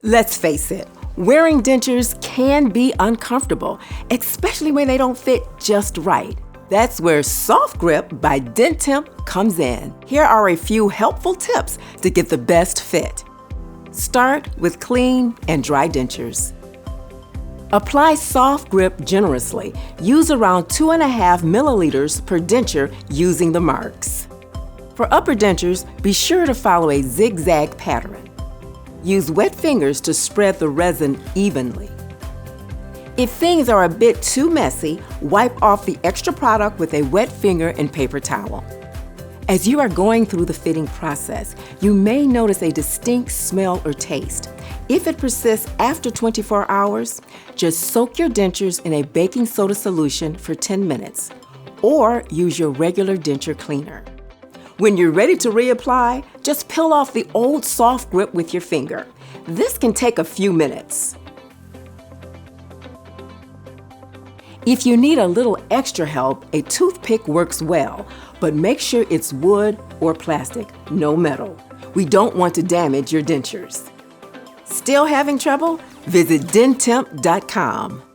Let's face it, wearing dentures can be uncomfortable, especially when they don't fit just right. That's where Sof-Grip by Dentemp comes in. Here are a few helpful tips to get the best fit. Start with clean and dry dentures. Apply Sof-Grip generously. Use around 2.5 milliliters per denture using the marks. For upper dentures, be sure to follow a zigzag pattern. Use wet fingers to spread the resin evenly. If things are a bit too messy, wipe off the extra product with a wet finger and paper towel. As you are going through the fitting process, you may notice a distinct smell or taste. If it persists after 24 hours, just soak your dentures in a baking soda solution for 10 minutes, or use your regular denture cleaner. When you're ready to reapply, just peel off the old Sof-Grip with your finger. This can take a few minutes. If you need a little extra help, a toothpick works well, but make sure it's wood or plastic, no metal. We don't want to damage your dentures. Still having trouble? Visit dentemp.com.